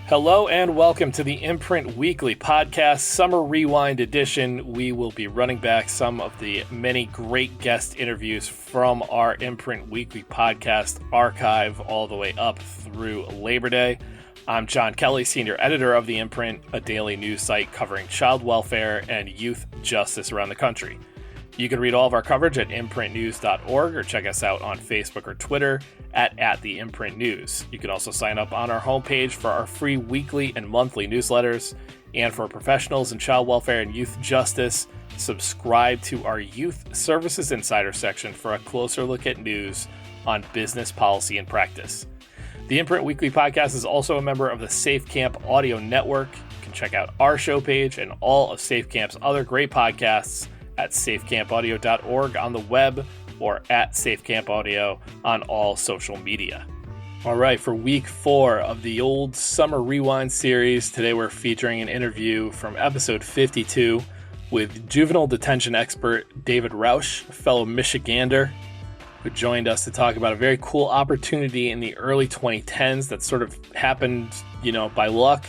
Hello and welcome to the Imprint Weekly Podcast, Summer Rewind Edition. We will be running back some of the many great guest interviews from our Imprint Weekly Podcast archive all the way up through Labor Day. I'm John Kelly, Senior Editor of The Imprint, a daily news site covering child welfare and youth justice around the country. You can read all of our coverage at imprintnews.org or check us out on Facebook or Twitter at the Imprint News. You can also sign up on our homepage for our free weekly and monthly newsletters. And for professionals in child welfare and youth justice, subscribe to our Youth Services Insider section for a closer look at news on business policy and practice. The Imprint Weekly Podcast is also a member of the Safe Camp Audio Network. You can check out our show page and all of Safe Camp's other great podcasts at safecampaudio.org on the web or at safecampaudio on all social media. All right, for week 4 of the old Summer Rewind series, today we're featuring an interview from episode 52 with juvenile detention expert David Roush, a fellow Michigander, who joined us to talk about a very cool opportunity in the early 2010s that sort of happened, by luck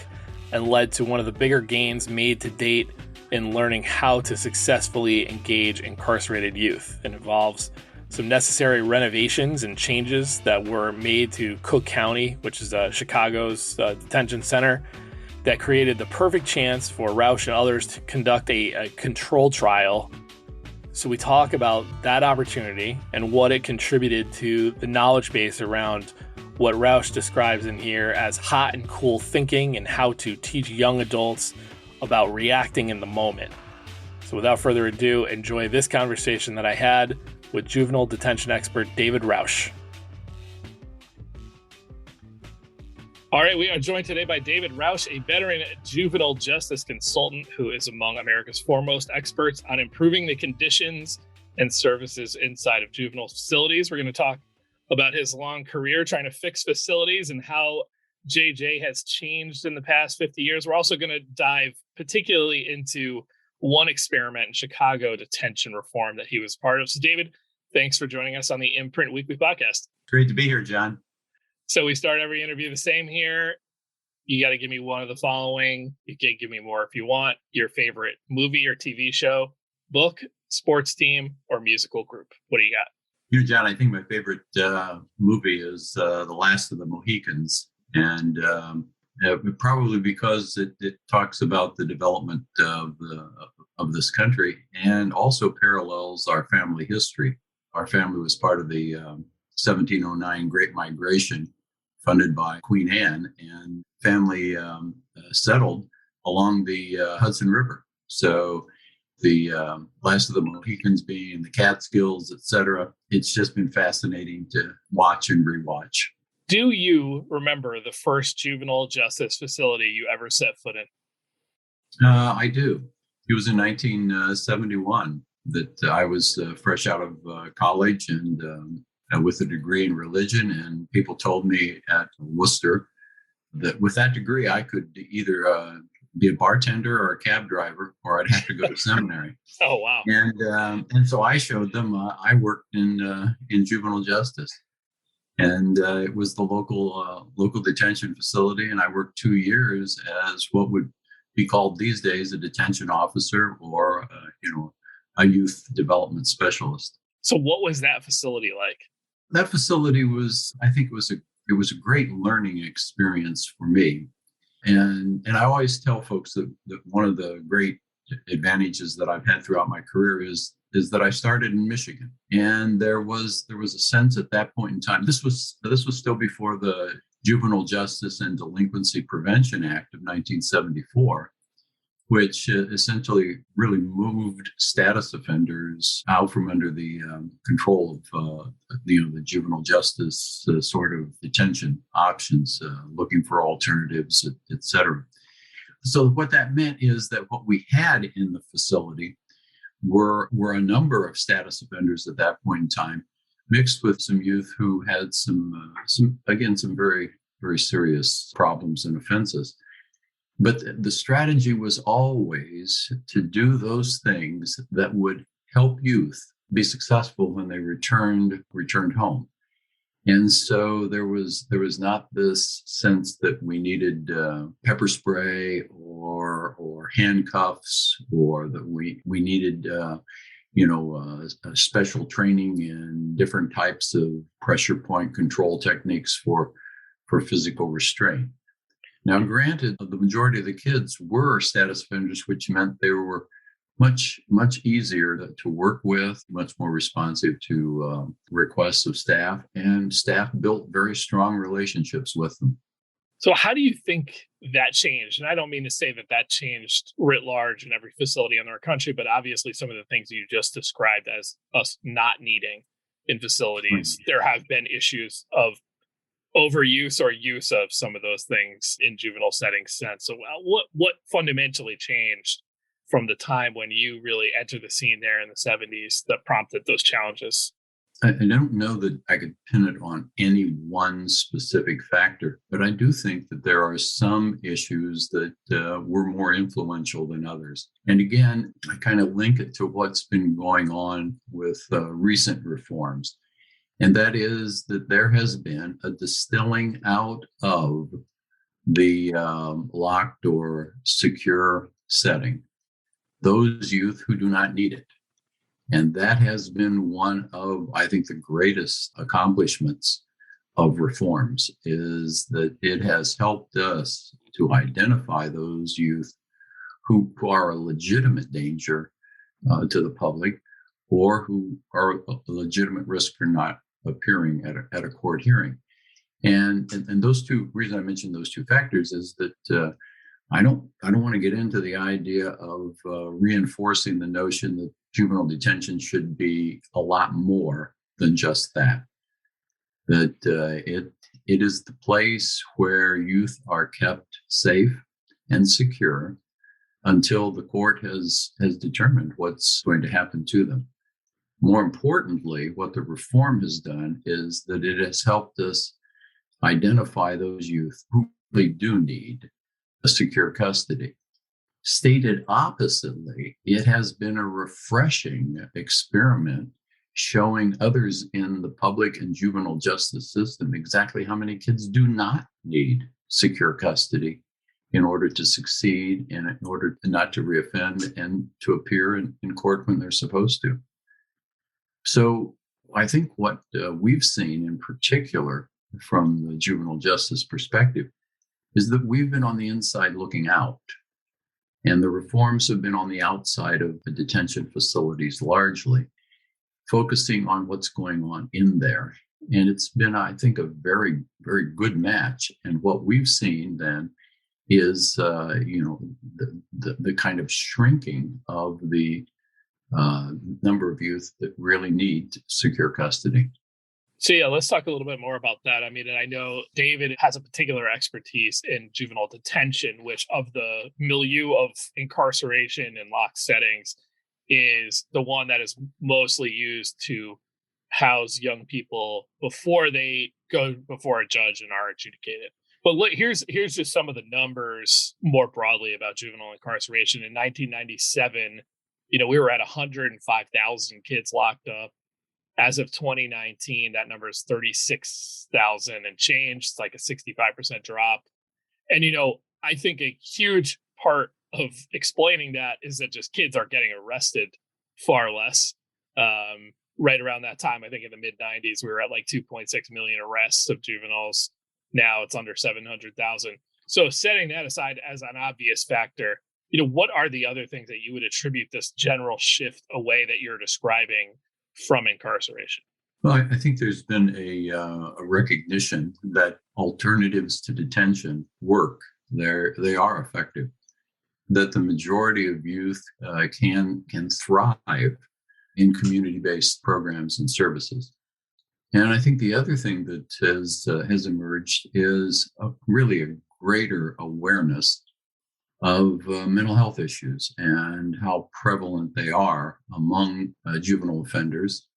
and led to one of the bigger gains made to date in learning how to successfully engage incarcerated youth. It involves some necessary renovations and changes that were made to Cook County, which is Chicago's detention center, that created the perfect chance for Roush and others to conduct a control trial. So we talk about that opportunity and what it contributed to the knowledge base around what Roush describes in here as hot and cool thinking and how to teach young adults about reacting in the moment. So without further ado, enjoy this conversation that I had with juvenile detention expert David Roush. All right, we are joined today by David Roush, a veteran juvenile justice consultant who is among America's foremost experts on improving the conditions and services inside of juvenile facilities. We're going to talk about his long career trying to fix facilities and how JJ has changed in the past 50 years. We're also going to dive particularly into one experiment in Chicago detention reform that he was part of. So David, thanks for joining us on the Imprint Weekly Podcast. Great to be here, John. So we start every interview the same here. You got to give me one of the following. You can give me more if you want. Your favorite movie or TV show, book, sports team, or musical group. What do you got? John, I think my favorite movie is The Last of the Mohicans. And probably because it talks about the development of this country and also parallels our family history. Our family was part of the 1709 Great Migration funded by Queen Anne, and family settled along the Hudson River. So the Last of the Mohicans being in the Catskills, etc. It's just been fascinating to watch and rewatch. Do you remember the first juvenile justice facility you ever set foot in? I do. It was in 1971 that I was fresh out of college and with a degree in religion. And people told me at Worcester that with that degree, I could either be a bartender or a cab driver, or I'd have to go to seminary. Oh, wow. And so I showed them I worked in juvenile justice. And it was the local detention facility. And I worked 2 years as what would be called these days a detention officer or, a youth development specialist. So what was that facility like? That facility it was a great learning experience for me. And I always tell folks that one of the great advantages that I've had throughout my career is that I started in Michigan, and there was a sense at that point in time. This was still before the Juvenile Justice and Delinquency Prevention Act of 1974, which essentially really moved status offenders out from under the control of the juvenile justice sort of detention options, looking for alternatives, et cetera. So what that meant is that what we had in the facility were a number of status offenders at that point in time, mixed with some youth who had some very, very serious problems and offenses. But the strategy was always to do those things that would help youth be successful when they returned home. And so there was not this sense that we needed pepper spray or handcuffs, or that we needed special training in different types of pressure point control techniques for physical restraint. Now, granted, the majority of the kids were status offenders, which meant they were much easier to work with, much more responsive to requests of staff, and staff built very strong relationships with them. So how do you think that changed? And I don't mean to say that changed writ large in every facility in our country, but obviously some of the things you just described as us not needing in facilities, there have been issues of overuse or use of some of those things in juvenile settings since. So what fundamentally changed from the time when you really entered the scene there in the 70s that prompted those challenges? I don't know that I could pin it on any one specific factor, but I do think that there are some issues that were more influential than others. And again, I kind of link it to what's been going on with recent reforms. And that is that there has been a distilling out of the locked or secure setting, those youth who do not need it. And that has been one of, I think, the greatest accomplishments of reforms, is that it has helped us to identify those youth who are a legitimate danger to the public, or who are a legitimate risk for not appearing at a court hearing. And those two reasons I mentioned those two factors is that I don't want to get into the idea of reinforcing the notion that juvenile detention should be a lot more than just that. That it is the place where youth are kept safe and secure until the court has determined what's going to happen to them. More importantly, what the reform has done is that it has helped us identify those youth who they do need a secure custody. Stated oppositely, it has been a refreshing experiment showing others in the public and juvenile justice system exactly how many kids do not need secure custody in order to succeed and in order not to reoffend and to appear in court when they're supposed to. So I think what we've seen in particular from the juvenile justice perspective is that we've been on the inside looking out. And the reforms have been on the outside of the detention facilities largely, focusing on what's going on in there. And it's been, I think, a very, very good match. And what we've seen then is, the kind of shrinking of the number of youth that really need secure custody. So yeah, let's talk a little bit more about that. I mean, and I know David has a particular expertise in juvenile detention, which of the milieu of incarceration and locked settings is the one that is mostly used to house young people before they go before a judge and are adjudicated. But look, here's just some of the numbers more broadly about juvenile incarceration. In 1997, we were at 105,000 kids locked up. As of 2019, that number is 36,000 and change. It's like a 65% drop. And, I think a huge part of explaining that is that just kids are getting arrested far less. Right around that time, I think in the mid 90s, we were at like 2.6 million arrests of juveniles. Now it's under 700,000. So setting that aside as an obvious factor, what are the other things that you would attribute this general shift away that you're describing from incarceration? Well, I think there's been a recognition that alternatives to detention work. They are effective. That the majority of youth can thrive in community-based programs and services. And I think the other thing that has emerged is really a greater awareness of mental health issues and how prevalent they are among juvenile offenders,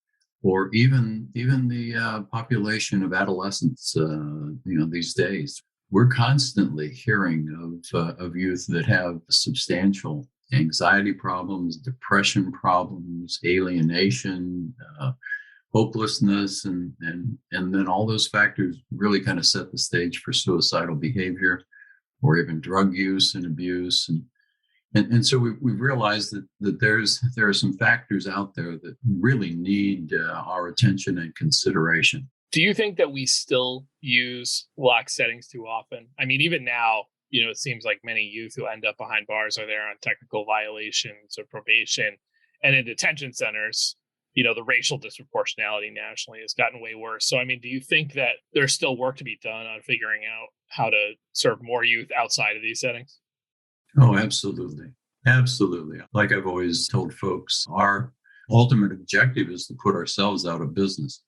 or even the population of adolescents. These days, we're constantly hearing of youth that have substantial anxiety problems, depression problems, alienation, hopelessness, and then all those factors really kind of set the stage for suicidal behavior or even drug use and abuse. And so we've realized that there are some factors out there that really need our attention and consideration. Do you think that we still use locked settings too often? I mean, even now, it seems like many youth who end up behind bars are there on technical violations or probation. And in detention centers, the racial disproportionality nationally has gotten way worse. So, I mean, do you think that there's still work to be done on figuring out how to serve more youth outside of these settings? Oh, absolutely. Absolutely. Like I've always told folks, our ultimate objective is to put ourselves out of business.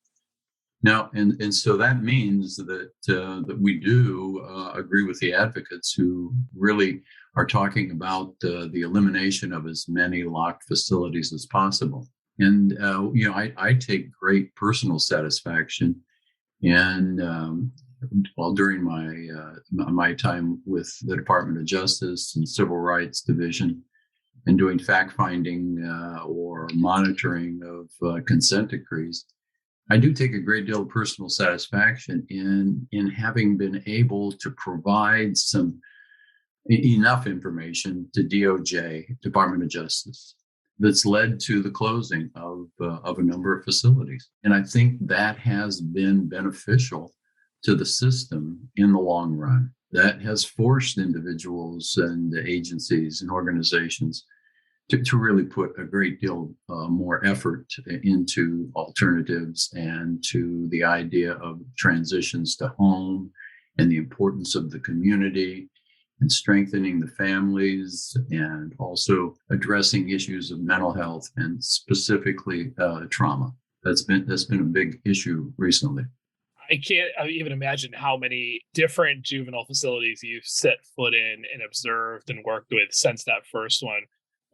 Now, and so that means that we do agree with the advocates who really are talking about the elimination of as many locked facilities as possible. And I take great personal satisfaction in during my time with the Department of Justice and Civil Rights Division, and doing fact finding or monitoring of consent decrees. I do take a great deal of personal satisfaction in having been able to provide enough information to DOJ, Department of Justice, that's led to the closing of a number of facilities. And I think that has been beneficial to the system in the long run. That has forced individuals and agencies and organizations to really put a great deal more effort into alternatives and to the idea of transitions to home and the importance of the community and strengthening the families, and also addressing issues of mental health and specifically trauma. That's been a big issue recently. I can't even imagine how many different juvenile facilities you've set foot in and observed and worked with since that first one.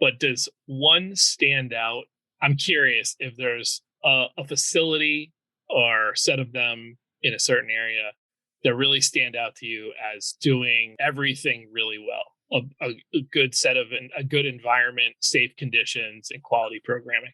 But does one stand out? I'm curious if there's a facility or set of them in a certain area that really stand out to you as doing everything really well. A good set of a good environment, safe conditions, and quality programming.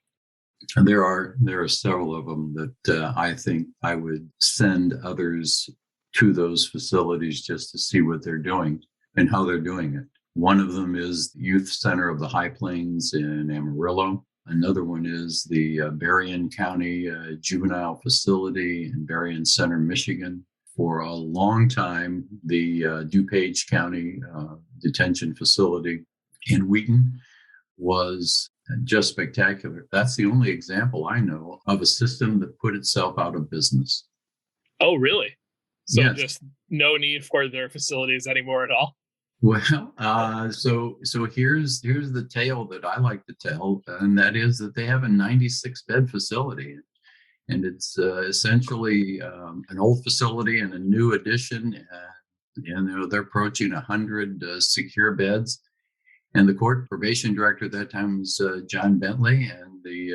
And there are several of them that I think I would send others to those facilities just to see what they're doing and how they're doing it. One of them is the Youth Center of the High Plains in Amarillo. Another one is the Berrien County Juvenile Facility in Berrien Center, Michigan. For a long time, the DuPage County Detention Facility in Wheaton was just spectacular. That's the only example I know of a system that put itself out of business. Oh, really? So yes. Just no need for their facilities anymore at all? Well, so here's the tale that I like to tell, and that is that they have a 96-bed facility, and it's essentially an old facility and a new addition, and they're approaching 100 secure beds. And the court probation director at that time was John Bentley, and the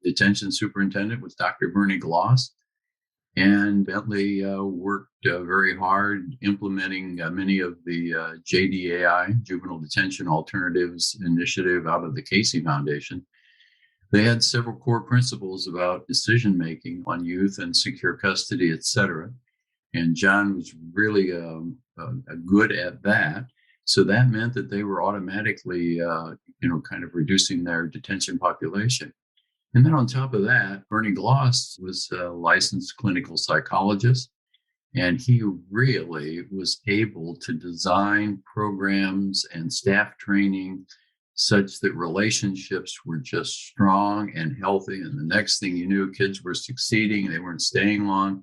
detention superintendent was Dr. Bernie Gloss. And Bentley worked very hard implementing many of the JDAI, Juvenile Detention Alternatives Initiative, out of the Casey Foundation. They had several core principles about decision-making on youth and secure custody, et cetera. And John was really good at that. So that meant that they were automatically, kind of reducing their detention population. And then on top of that, Bernie Gloss was a licensed clinical psychologist, and he really was able to design programs and staff training such that relationships were just strong and healthy. And the next thing you knew, kids were succeeding, they weren't staying long.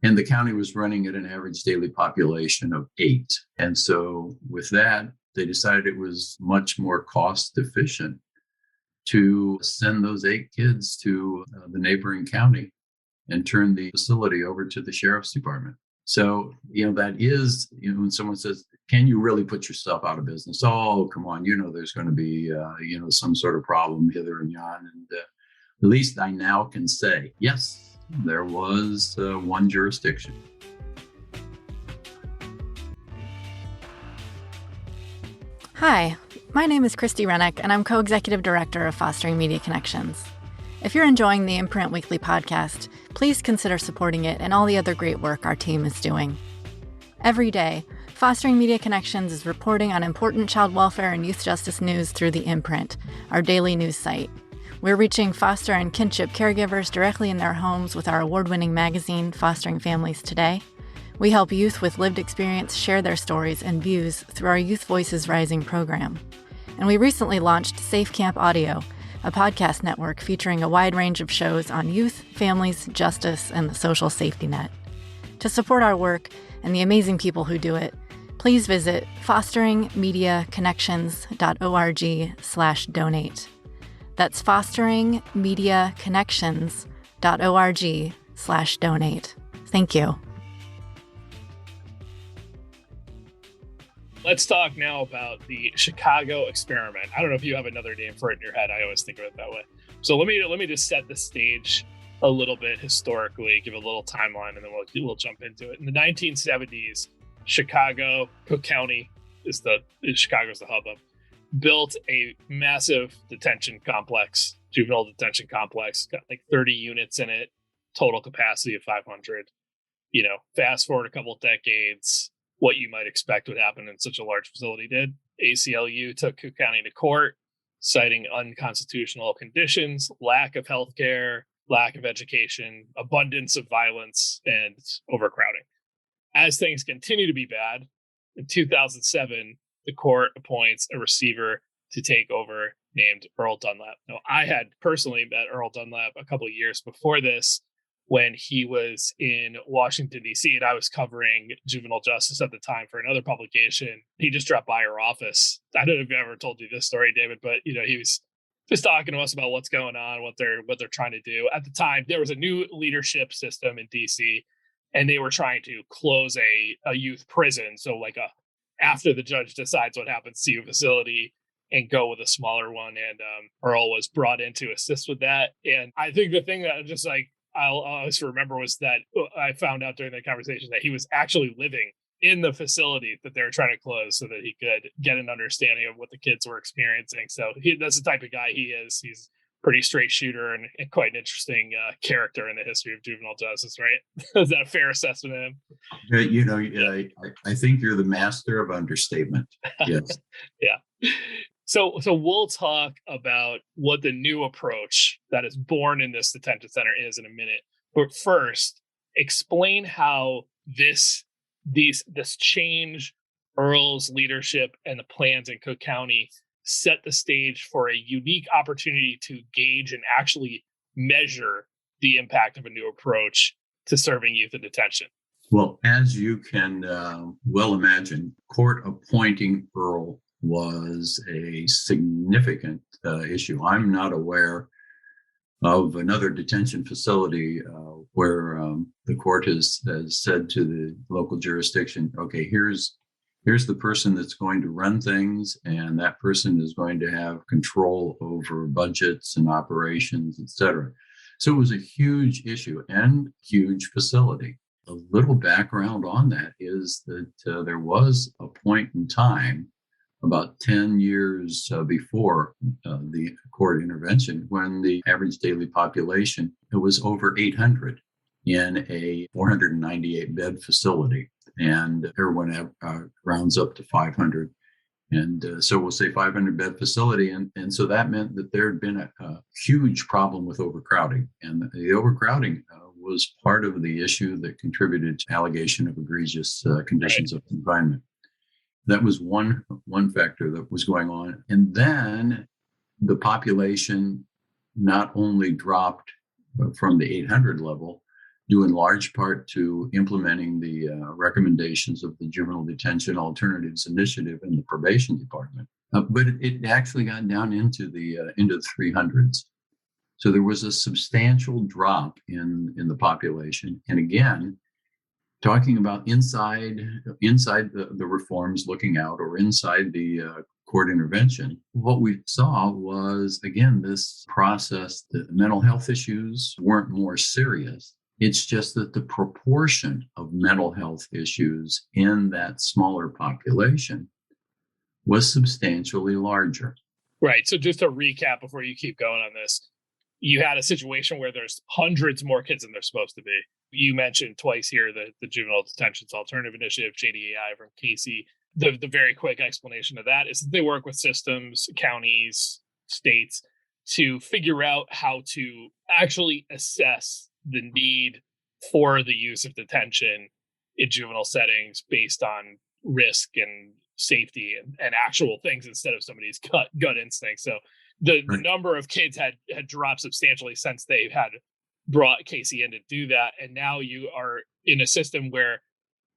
And the county was running at an average daily population of 8. And so with that, they decided it was much more cost efficient to send those 8 kids to the neighboring county and turn the facility over to the sheriff's department. So, that is, when someone says, can you really put yourself out of business? Oh, come on, there's going to be, some sort of problem hither and yon. And at least I now can say, yes, there was one jurisdiction. Hi, my name is Christy Rennick, and I'm co-executive director of Fostering Media Connections. If you're enjoying the Imprint Weekly Podcast, please consider supporting it and all the other great work our team is doing. Every day, Fostering Media Connections is reporting on important child welfare and youth justice news through the Imprint, our daily news site. We're reaching foster and kinship caregivers directly in their homes with our award-winning magazine, Fostering Families Today. We help youth with lived experience share their stories and views through our Youth Voices Rising program. And we recently launched Safe Camp Audio, a podcast network featuring a wide range of shows on youth, families, justice, and the social safety net. To support our work and the amazing people who do it, please visit fosteringmediaconnections.org/donate. That's fosteringmediaconnections.org/donate. Thank you. Let's talk now about the Chicago experiment. I don't know if you have another name for it in your head. I always think of it that way. So let me just set the stage a little bit historically, give a little timeline, and then we'll jump into it. In the 1970s, Chicago, Cook County Chicago's the hub of, built a massive detention complex, juvenile detention complex, got like 30 units in it, total capacity of 500. Fast forward a couple of decades, what you might expect would happen in such a large facility did. ACLU took Cook County to court, citing unconstitutional conditions, lack of healthcare, lack of education, abundance of violence, and overcrowding. As things continue to be bad, in 2007, the court appoints a receiver to take over named Earl Dunlap. Now, I had personally met Earl Dunlap a couple of years before this, when he was in Washington, D.C., and I was covering juvenile justice at the time for another publication. He just dropped by our office. I don't know if I ever told you this story, David, but he was just talking to us about what's going on, what they're trying to do. At the time, there was a new leadership system in D.C., and they were trying to close a youth prison. So after the judge decides what happens to your facility, and go with a smaller one. And Earl was brought in to assist with that. And I think the thing that just I'll always remember was that I found out during the conversation that he was actually living in the facility that they were trying to close so that he could get an understanding of what the kids were experiencing. So that's the type of guy he is. He's pretty straight shooter and quite an interesting character in the history of juvenile justice, right? Is that a fair assessment of him? I think you're the master of understatement. Yes. Yeah. So we'll talk about what the new approach that is born in this detention center is in a minute. But first, explain how this change, Earl's leadership, and the plans in Cook County set the stage for a unique opportunity to gauge and actually measure the impact of a new approach to serving youth in detention. Well, as you can well imagine, court appointing Earl was a significant issue. I'm not aware of another detention facility where the court has said to the local jurisdiction, okay, here's the person that's going to run things, and that person is going to have control over budgets and operations, et cetera. So it was a huge issue and huge facility. A little background on that is that there was a point in time about 10 years before the court intervention, when the average daily population was over 800 in a 498-bed facility, and everyone rounds up to 500. And so we'll say 500-bed facility. And so that meant that there had been a huge problem with overcrowding. And the overcrowding was part of the issue that contributed to allegation of egregious conditions of confinement. That was one factor that was going on. And then the population not only dropped from the 800 level, due in large part to implementing the recommendations of the Juvenile Detention Alternatives Initiative in the probation department, but it actually got down into the 300s. So there was a substantial drop in the population. And again, talking about inside the reforms looking out, or inside the court intervention, what we saw was, again, this process that mental health issues weren't more serious. It's just that the proportion of mental health issues in that smaller population was substantially larger. Right. So just to recap before you keep going on this, you had a situation where there's hundreds more kids than there's supposed to be. You mentioned twice here the Juvenile Detention's Alternative Initiative, JDAI from Casey. The very quick explanation of that is that they work with systems, counties, states to figure out how to actually assess the need for the use of detention in juvenile settings based on risk and safety and actual things instead of somebody's gut instinct. So the number of kids had dropped substantially since they had brought Casey in to do that. And now you are in a system where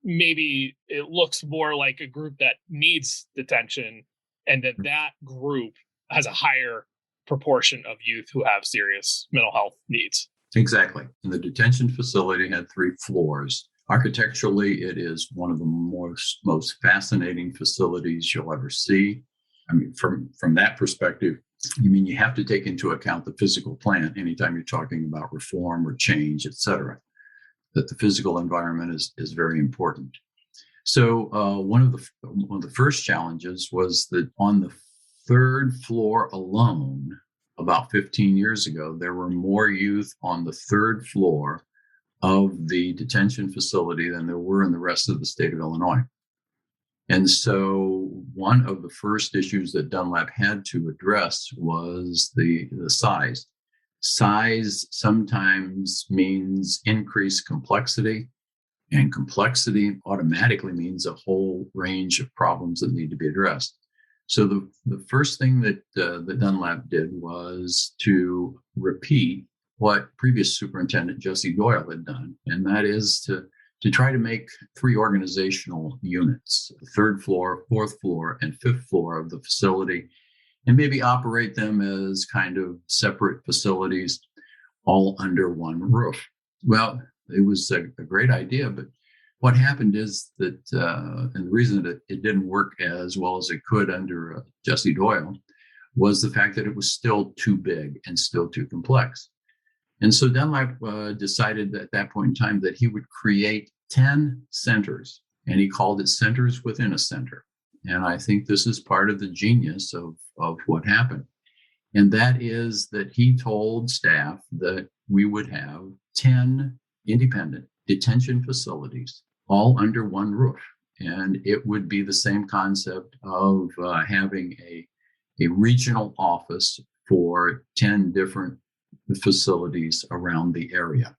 maybe it looks more like a group that needs detention, and that group has a higher proportion of youth who have serious mental health needs. Exactly. And the detention facility had 3 floors. Architecturally, it is one of the most fascinating facilities you'll ever see. I mean, from that perspective, you have to take into account the physical plant anytime you're talking about reform or change, et cetera, that the physical environment is very important. So one of the first challenges was that on the 3rd floor alone, about 15 years ago, there were more youth on the 3rd floor of the detention facility than there were in the rest of the state of Illinois. And so one of the first issues that Dunlap had to address was the size. Size sometimes means increased complexity, and complexity automatically means a whole range of problems that need to be addressed. So the first thing that Dunlap did was to repeat what previous superintendent Jesse Doyle had done, and that is to try to make 3 organizational units, the 3rd floor, 4th floor, and 5th floor of the facility, and maybe operate them as kind of separate facilities, all under one roof. Well, it was a great idea, but what happened is that, and the reason that it didn't work as well as it could under Jesse Doyle was the fact that it was still too big and still too complex. And so Dunlap decided at that point in time that he would create 10 centers, and he called it centers within a center. And I think this is part of the genius of what happened. And that is that he told staff that we would have 10 independent detention facilities, all under one roof. And it would be the same concept of having a regional office for 10 different facilities around the area.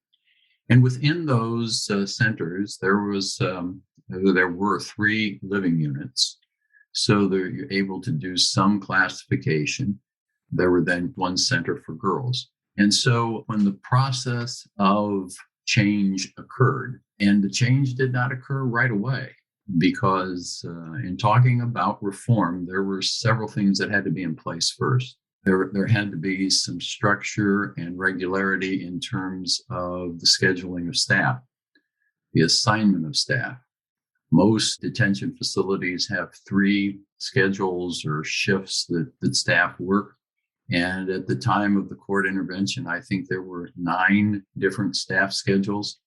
And within those centers, there were 3 living units. So you're able to do some classification. There were then 1 center for girls. And so when the process of change occurred, and the change did not occur right away, because in talking about reform, there were several things that had to be in place first. There had to be some structure and regularity in terms of the scheduling of staff, the assignment of staff. Most detention facilities have 3 schedules or shifts that staff work. And at the time of the court intervention, I think there were 9 different staff schedules.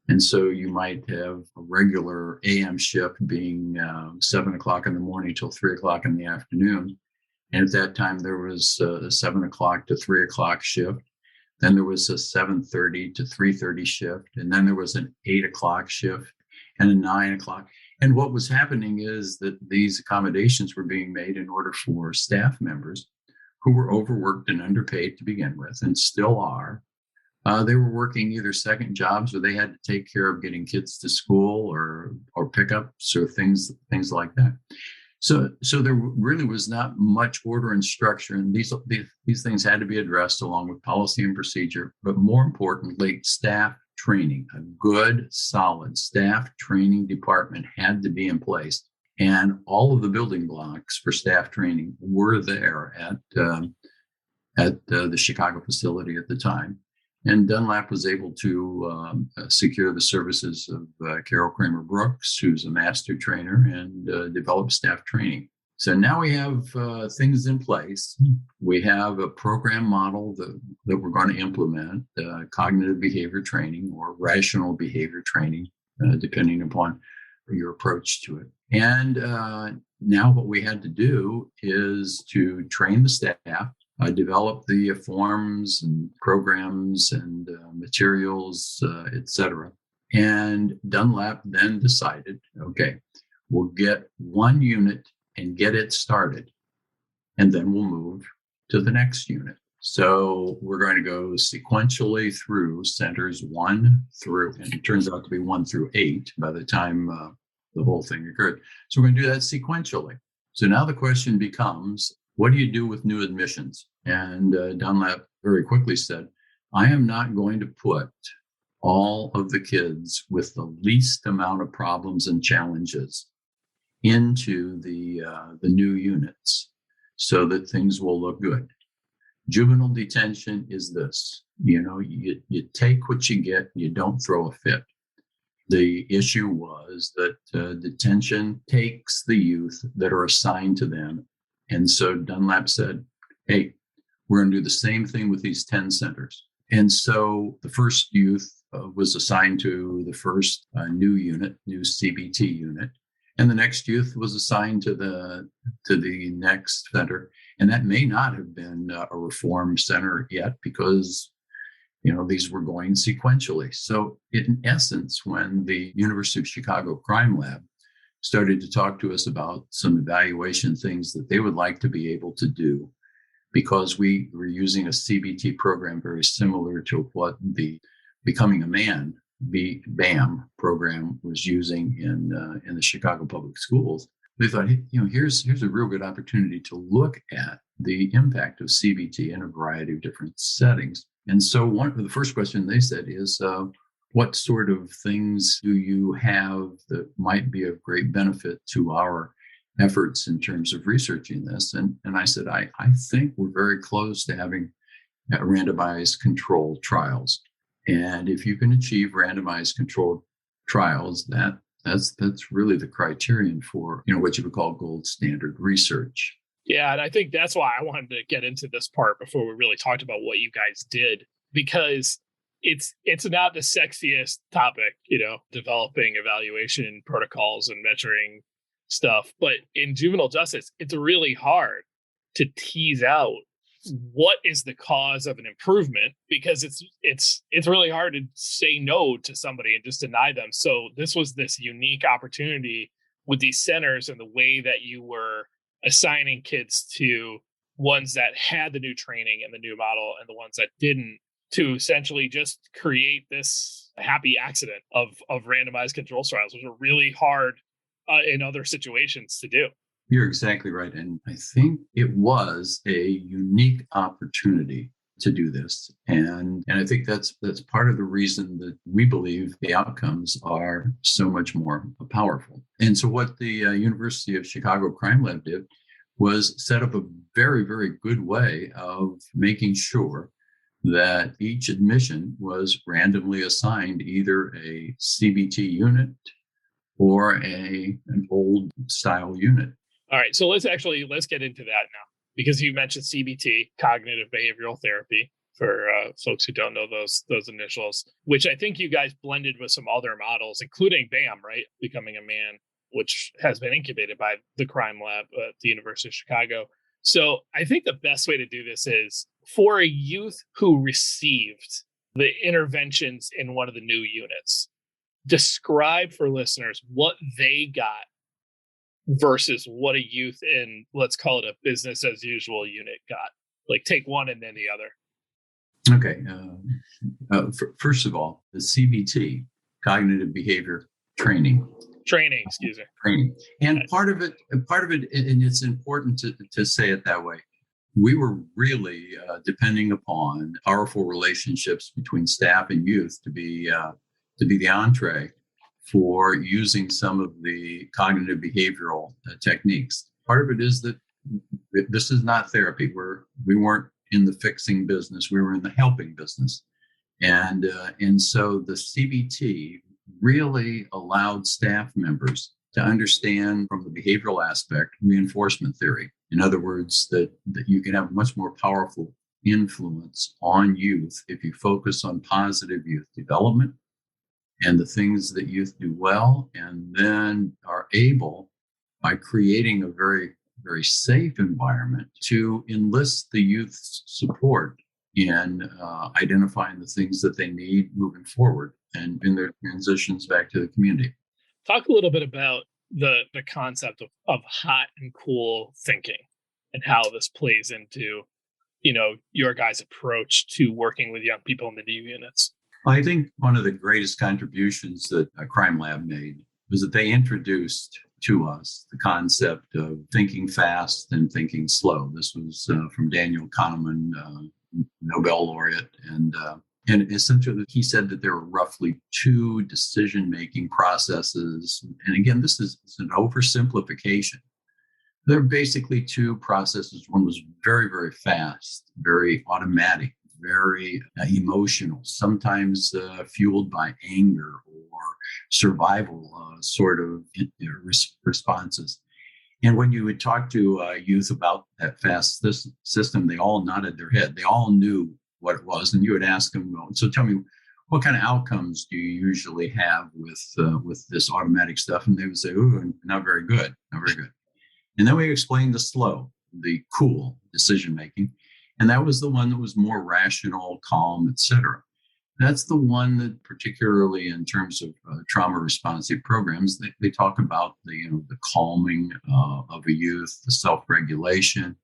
And so you might have a regular AM shift being 7 o'clock in the morning till 3 o'clock in the afternoon. And at that time, there was a 7 o'clock to 3 o'clock shift. Then there was a 7:30 to 3:30 shift. And then there was an 8 o'clock shift and a 9 o'clock. And what was happening is that these accommodations were being made in order for staff members who were overworked and underpaid to begin with, and still are. They were working either second jobs, or they had to take care of getting kids to school or pickups or things like that. So there really was not much order and structure, and these things had to be addressed along with policy and procedure, but more importantly, staff training. A good, solid staff training department had to be in place, and all of the building blocks for staff training were there at the Chicago facility at the time. And Dunlap was able to secure the services of Carol Kramer Brooks, who's a master trainer, and develop staff training. So now we have things in place. We have a program model that we're going to implement, cognitive behavior training or rational behavior training, depending upon your approach to it. And now what we had to do is to train the staff. develop the forms and programs and materials, etc. And Dunlap then decided, okay, we'll get one unit and get it started, and then we'll move to the next unit. So we're going to go sequentially through centers 1 through, and it turns out to be 1 through 8 by the time the whole thing occurred. So we're going to do that sequentially. So now the question becomes, what do you do with new admissions? And Dunlap very quickly said, I am not going to put all of the kids with the least amount of problems and challenges into the new units so that things will look good. Juvenile detention is this, you take what you get, you don't throw a fit. The issue was that detention takes the youth that are assigned to them. And so Dunlap said, hey, we're going to do the same thing with these 10 centers. And so the first youth was assigned to the first new CBT unit. And the next youth was assigned to the next center. And that may not have been a reform center yet because, these were going sequentially. So in essence, when the University of Chicago Crime Lab started to talk to us about some evaluation things that they would like to be able to do, because we were using a CBT program very similar to what the Becoming a Man, BAM program was using in the Chicago public schools. They thought, here's a real good opportunity to look at the impact of CBT in a variety of different settings. And so the first question they said is, what sort of things do you have that might be of great benefit to our efforts in terms of researching this? And I said, I think we're very close to having randomized controlled trials. And if you can achieve randomized controlled trials, that's really the criterion for what you would call gold standard research. Yeah, and I think that's why I wanted to get into this part before we really talked about what you guys did, because it's not the sexiest topic, developing evaluation protocols and measuring stuff. But in juvenile justice, it's really hard to tease out what is the cause of an improvement, because it's really hard to say no to somebody and just deny them. So this was this unique opportunity with these centers and the way that you were assigning kids to ones that had the new training and the new model and the ones that didn't, to essentially just create this happy accident of randomized control trials, which are really hard in other situations to do. You're exactly right. And I think it was a unique opportunity to do this. And I think that's part of the reason that we believe the outcomes are so much more powerful. And so what the University of Chicago Crime Lab did was set up a very, very good way of making sure that each admission was randomly assigned either a CBT unit or an old style unit. All right, so let's get into that now, because you mentioned CBT, cognitive behavioral therapy, for folks who don't know those initials, which I think you guys blended with some other models, including BAM, right? Becoming a Man, which has been incubated by the crime lab at the University of Chicago. So I think the best way to do this is for a youth who received the interventions in one of the new units, describe for listeners what they got versus what a youth in, let's call it a business as usual unit got. Like take one and then the other. Okay. First of all, the CBT, cognitive behavior training. Training. And part of it, and it's important to say it that way. We were really depending upon powerful relationships between staff and youth to be the entree for using some of the cognitive behavioral techniques. Part of it is that this is not therapy. We weren't in the fixing business. We were in the helping business. And so the CBT really allowed staff members to understand from the behavioral aspect reinforcement theory. In other words, that you can have much more powerful influence on youth if you focus on positive youth development and the things that youth do well, and then are able, by creating a very very safe environment to enlist the youth's support in identifying the things that they need moving forward and in their transitions back to the community. Talk a little bit about the concept of hot and cool thinking and how this plays into, your guys' approach to working with young people in the new units. I think one of the greatest contributions that a crime lab made was that they introduced to us the concept of thinking fast and thinking slow. This was from Daniel Kahneman, Nobel laureate. And essentially, he said that there were roughly two decision-making processes. And again, this is an oversimplification. There are basically two processes. One was very, very fast, very automatic, very emotional, sometimes fueled by anger or survival sort of responses. And when you would talk to youth about that fast system, they all nodded their head. They all knew what it was. And you would ask them, so tell me, what kind of outcomes do you usually have with this automatic stuff? And they would say, ooh, not very good, not very good. And then we explained the slow, the cool decision-making. And that was the one that was more rational, calm, etc. That's the one that, particularly in terms of trauma responsive programs, they talk about the calming of a youth, the self-regulation,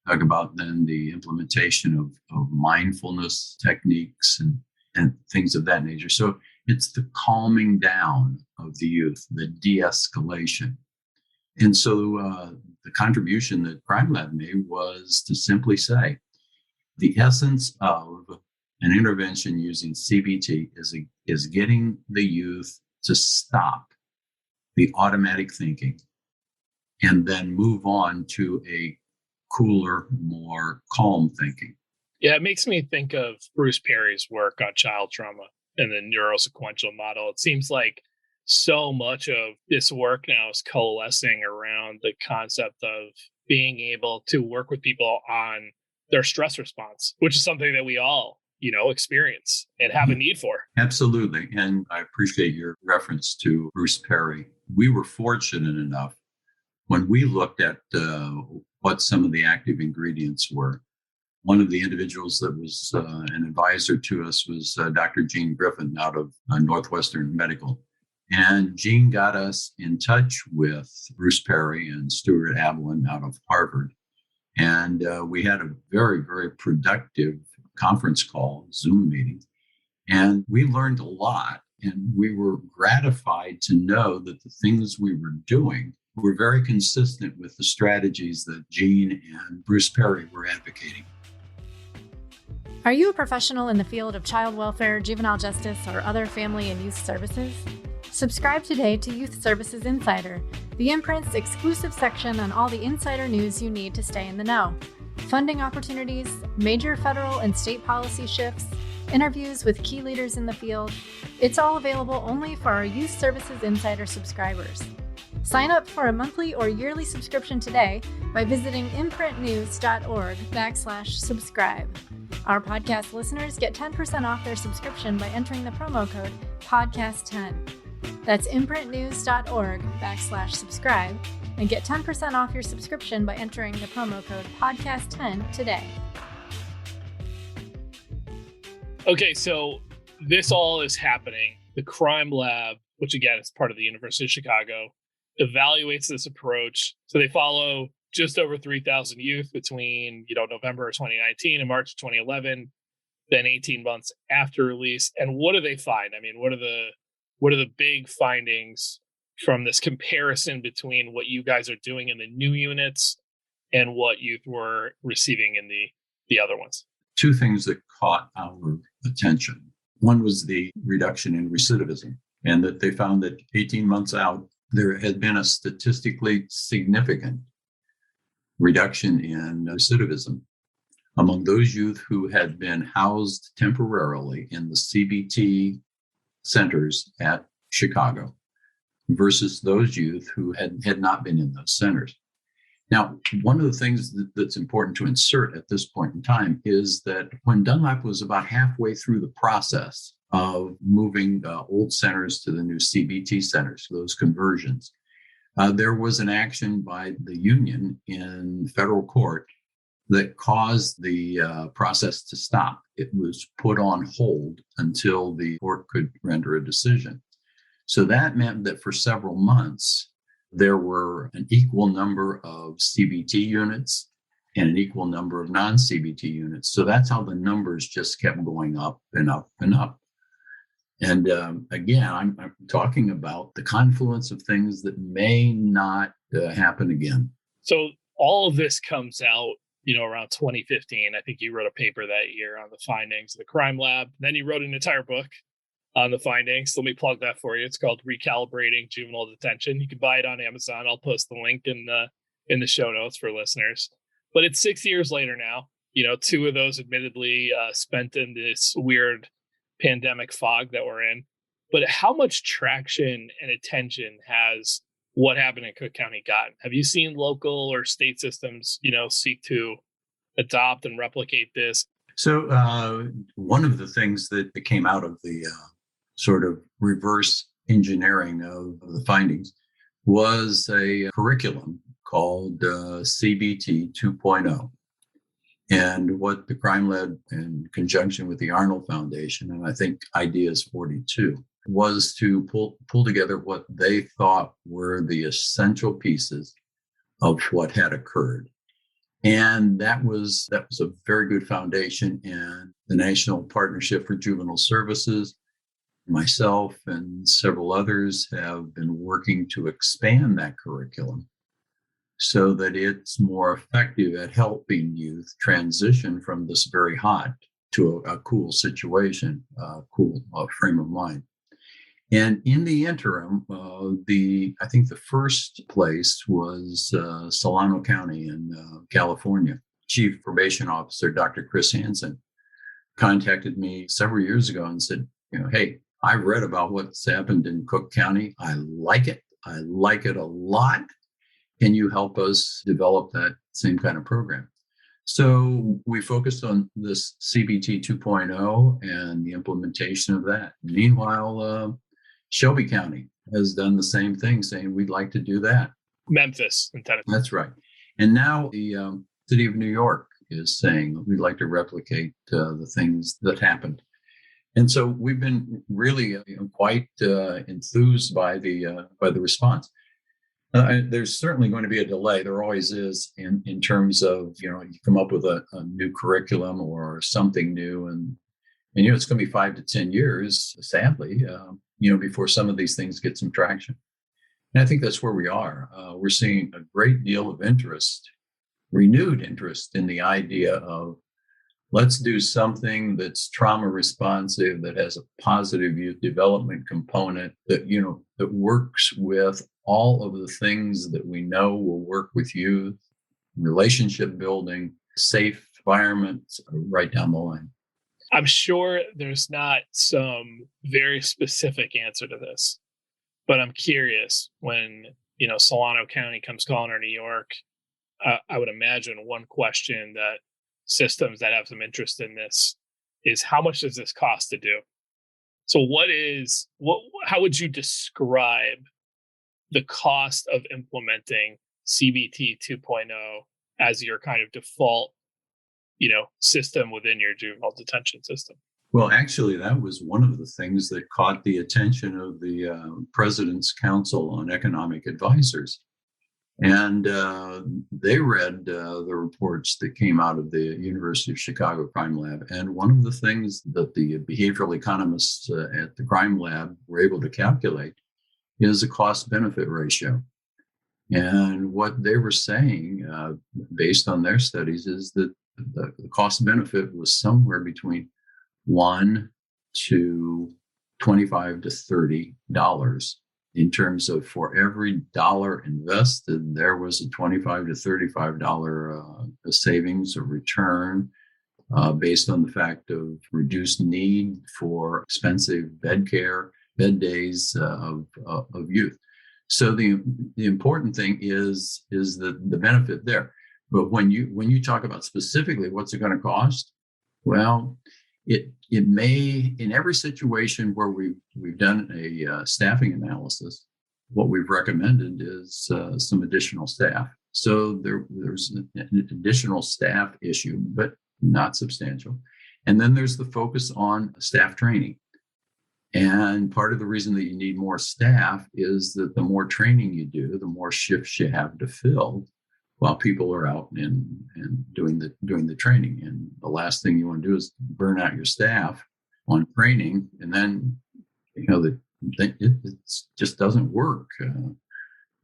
talk about then the implementation of mindfulness techniques and things of that nature. So it's the calming down of the youth, the de-escalation. And so the contribution that Crime Lab made was to simply say, the essence of an intervention using CBT is getting the youth to stop the automatic thinking and then move on to a cooler, more calm thinking. Yeah, it makes me think of Bruce Perry's work on child trauma and the neurosequential model. It seems like so much of this work now is coalescing around the concept of being able to work with people on their stress response, which is something that we all, experience and have a need for. Absolutely. And I appreciate your reference to Bruce Perry. We were fortunate enough when we looked at what some of the active ingredients were. One of the individuals that was an advisor to us was Dr. Gene Griffin out of Northwestern Medical. And Gene got us in touch with Bruce Perry and Stuart Ablin out of Harvard. And we had a very, very productive conference call, Zoom meeting. And we learned a lot. And we were gratified to know that the things we were doing were very consistent with the strategies that Gene and Bruce Perry were advocating. Are you a professional in the field of child welfare, juvenile justice, or other family and youth services? Subscribe today to Youth Services Insider, the Imprint's exclusive section on all the insider news you need to stay in the know. Funding opportunities, major federal and state policy shifts, interviews with key leaders in the field. It's all available only for our Youth Services Insider subscribers. Sign up for a monthly or yearly subscription today by visiting imprintnews.org/subscribe. Our podcast listeners get 10% off their subscription by entering the promo code podcast10. That's imprintnews.org/subscribe and get 10% off your subscription by entering the promo code podcast10 today. Okay, so this all is happening. The Crime Lab, which again is part of the University of Chicago, evaluates this approach. So they follow just over 3,000 youth between November of 2019 and March of 2011, then 18 months after release. And what do they find? I mean, what are the big findings from this comparison between what you guys are doing in the new units and what youth were receiving in the other ones? Two things that caught our attention. One was the reduction in recidivism, and that they found that 18 months out, there had been a statistically significant reduction in recidivism among those youth who had been housed temporarily in the CBT centers at Chicago versus those youth who had not been in those centers. Now, one of the things that's important to insert at this point in time is that when Dunlap was about halfway through the process of moving old centers to the new CBT centers, those conversions, There was an action by the union in federal court that caused the process to stop. It was put on hold until the court could render a decision. So that meant that for several months, there were an equal number of CBT units and an equal number of non-CBT units. So that's how the numbers just kept going up and up and up. And again, I'm talking about the confluence of things that may not happen again. So all of this comes out, around 2015. I think you wrote a paper that year on the findings of the crime lab. Then you wrote an entire book on the findings. Let me plug that for you. It's called Recalibrating Juvenile Detention. You can buy it on Amazon. I'll post the link in the show notes for listeners. But it's 6 years later now. 2 of those admittedly spent in this weird pandemic fog that we're in. But how much traction and attention has what happened in Cook County gotten? Have you seen local or state systems, seek to adopt and replicate this? So one of the things that came out of the sort of reverse engineering of the findings was a curriculum called CBT 2.0. And what the Crime Lab, in conjunction with the Arnold Foundation, and I think Ideas 42, was to pull together what they thought were the essential pieces of what had occurred. And that was a very good foundation. And the National Partnership for Juvenile Services, myself and several others have been working to expand that curriculum so that it's more effective at helping youth transition from this very hot to a cool situation, cool frame of mind. And in the interim, I think the first place was Solano County in California. Chief Probation Officer Dr. Chris Hansen contacted me several years ago and said, hey, I've read about what's happened in Cook County. I like it. I like it a lot. Can you help us develop that same kind of program? So we focused on this CBT 2.0 and the implementation of that. Meanwhile, Shelby County has done the same thing, saying we'd like to do that. Memphis in Tennessee. That's right. And now the city of New York is saying we'd like to replicate the things that happened. And so we've been really quite enthused by the response. There's certainly going to be a delay. There always is in terms of, you come up with a new curriculum or something new. And it's going to be 5 to 10 years, sadly, before some of these things get some traction. And I think that's where we are. We're seeing a great deal of interest, renewed interest in the idea of let's do something that's trauma responsive, that has a positive youth development component, that works with all of the things that we know will work with youth, relationship building, safe environment, right down the line. I'm sure there's not some very specific answer to this, but I'm curious when, Solano County comes calling or New York, I would imagine one question that systems that have some interest in this is how much does this cost to do? So how would you describe the cost of implementing CBT 2.0 as your kind of default, system within your juvenile detention system? Well, actually, that was one of the things that caught the attention of the President's Council on Economic Advisors. And they read the reports that came out of the University of Chicago Crime Lab. And one of the things that the behavioral economists at the Crime Lab were able to calculate is a cost-benefit ratio. And what they were saying, based on their studies, is that the cost-benefit was somewhere between $1 to $25 to $30. In terms of for every dollar invested, there was a $25 to $35 savings or return based on the fact of reduced need for expensive bed care, bed days of youth. So the important thing is the benefit there. But when you talk about specifically what's it going to cost, well, it may, in every situation where we've done a staffing analysis, what we've recommended is some additional staff. So there's an additional staff issue, but not substantial. And then there's the focus on staff training. And part of the reason that you need more staff is that the more training you do, the more shifts you have to fill while people are out and doing the training. And the last thing you want to do is burn out your staff on training, and then it just doesn't work.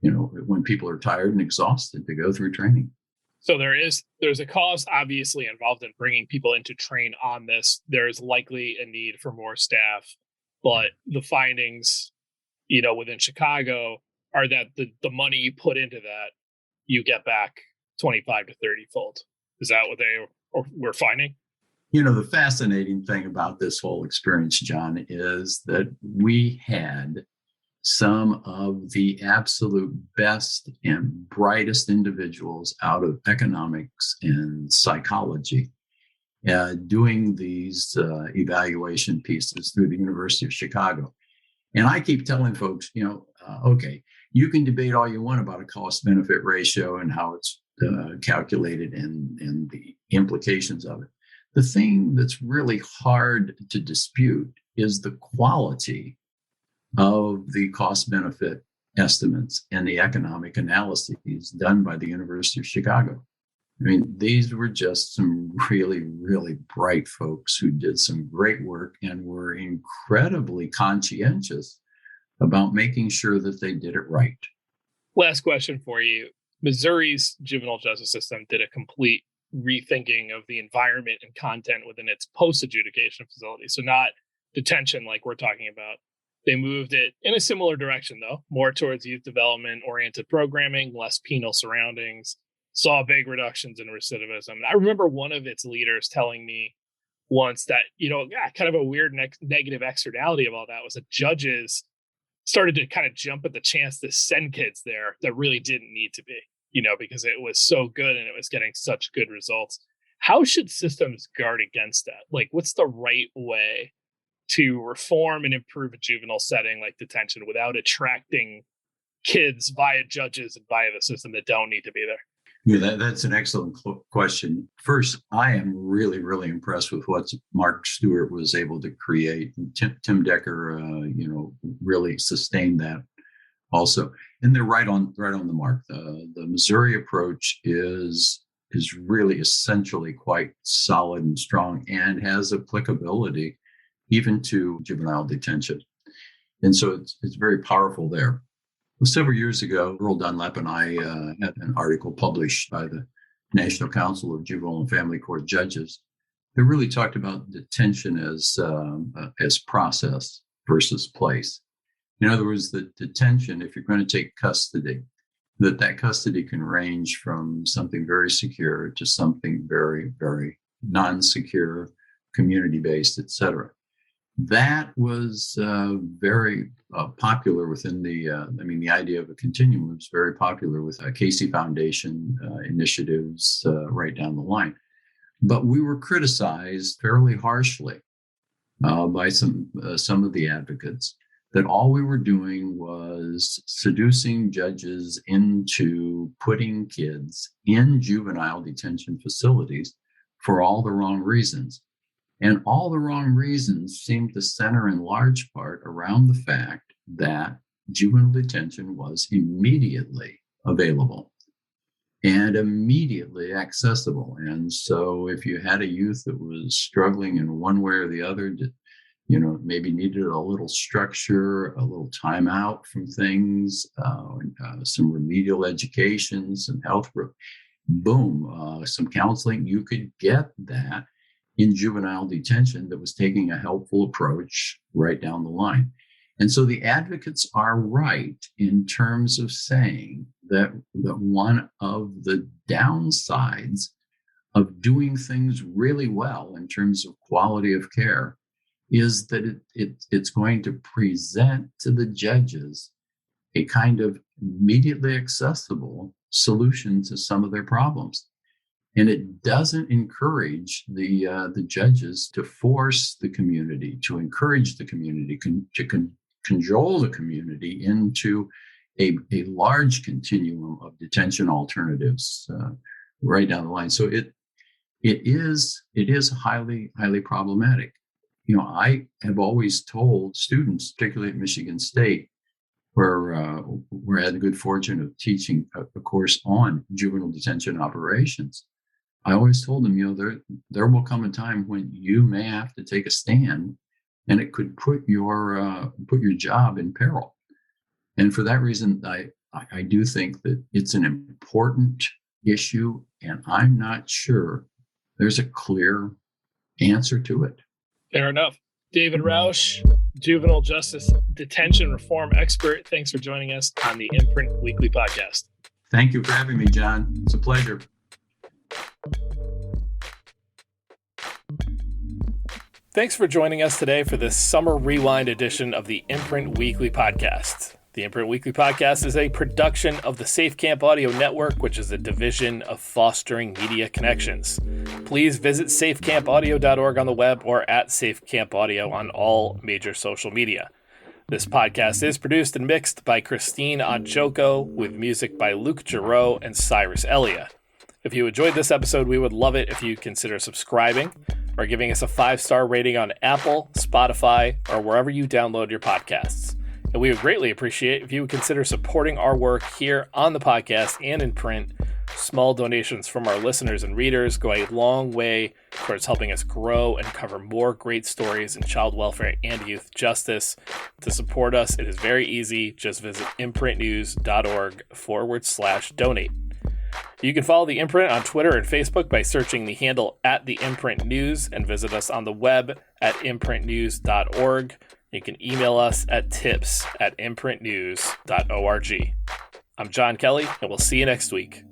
When people are tired and exhausted to go through training. So there's a cost obviously involved in bringing people in to train on this. There's likely a need for more staff, but the findings, within Chicago are that the money you put into that, you get back 25 to 30 fold. Is that what they were finding? The fascinating thing about this whole experience, John, is that we had some of the absolute best and brightest individuals out of economics and psychology doing these evaluation pieces through the University of Chicago. And I keep telling folks, okay, you can debate all you want about a cost-benefit ratio and how it's calculated and the implications of it. The thing that's really hard to dispute is the quality of the cost-benefit estimates and the economic analyses done by the University of Chicago. I mean, these were just some really, really bright folks who did some great work and were incredibly conscientious about making sure that they did it right. Last question for you. Missouri's juvenile justice system did a complete rethinking of the environment and content within its post-adjudication facility. So not detention like we're talking about. They moved it in a similar direction, though, more towards youth development-oriented programming, less penal surroundings, saw big reductions in recidivism. I remember one of its leaders telling me once that, kind of a weird negative externality of all that was that judges started to kind of jump at the chance to send kids there that really didn't need to be, because it was so good and it was getting such good results. How should systems guard against that? Like, what's the right way to reform and improve a juvenile setting like detention without attracting kids via judges and via the system that don't need to be there? Yeah, that's an excellent question. First, I am really, really impressed with what Mark Stewart was able to create. And Tim Decker, really sustained that also. And they're right on the mark. The Missouri approach is really essentially quite solid and strong and has applicability even to juvenile detention. And so it's very powerful there. Well, several years ago, Earl Dunlap and I had an article published by the National Council of Juvenile and Family Court Judges that really talked about detention as process versus place. In other words, the detention, if you're going to take custody, that custody can range from something very secure to something very, very non-secure, community-based, et cetera. That was very popular within the idea of a continuum was very popular with Casey Foundation initiatives right down the line. But we were criticized fairly harshly by some of the advocates that all we were doing was seducing judges into putting kids in juvenile detention facilities for all the wrong reasons. And all the wrong reasons seem to center in large part around the fact that juvenile detention was immediately available and immediately accessible. And so if you had a youth that was struggling in one way or the other, maybe needed a little structure, a little time out from things, some remedial education, some health, some counseling, you could get that in juvenile detention that was taking a helpful approach right down the line. And so the advocates are right in terms of saying that one of the downsides of doing things really well in terms of quality of care is that it's going to present to the judges a kind of immediately accessible solution to some of their problems. And it doesn't encourage the judges to force the community, to encourage the community, to cajole the community into a large continuum of detention alternatives right down the line. So it is highly, highly problematic. I have always told students, particularly at Michigan State, where I had the good fortune of teaching a course on juvenile detention operations. I always told them, there will come a time when you may have to take a stand, and it could put your job in peril. And for that reason, I do think that it's an important issue, and I'm not sure there's a clear answer to it. Fair enough. David Roush, juvenile justice detention reform expert. Thanks for joining us on the Imprint Weekly Podcast. Thank you for having me, John. It's a pleasure. Thanks for joining us today for this summer rewind edition of the Imprint Weekly Podcast. The Imprint Weekly Podcast is a production of the Safe Camp Audio Network, which is a division of Fostering Media Connections. Please visit safecampaudio.org on the web or at Safe Camp Audio on all major social media. This podcast is produced and mixed by Christine Anchoko, with music by Luke Giroux and Cyrus Elia. If you enjoyed this episode, we would love it if you consider subscribing or giving us a 5-star rating on Apple, Spotify, or wherever you download your podcasts. And we would greatly appreciate if you would consider supporting our work here on the podcast and in print. Small donations from our listeners and readers go a long way towards helping us grow and cover more great stories in child welfare and youth justice. To support us, it is very easy. Just visit imprintnews.org/donate. You can follow The Imprint on Twitter and Facebook by searching the handle @TheImprintNews, and visit us on the web at imprintnews.org. You can email us at tips@imprintnews.org. I'm John Kelly, and we'll see you next week.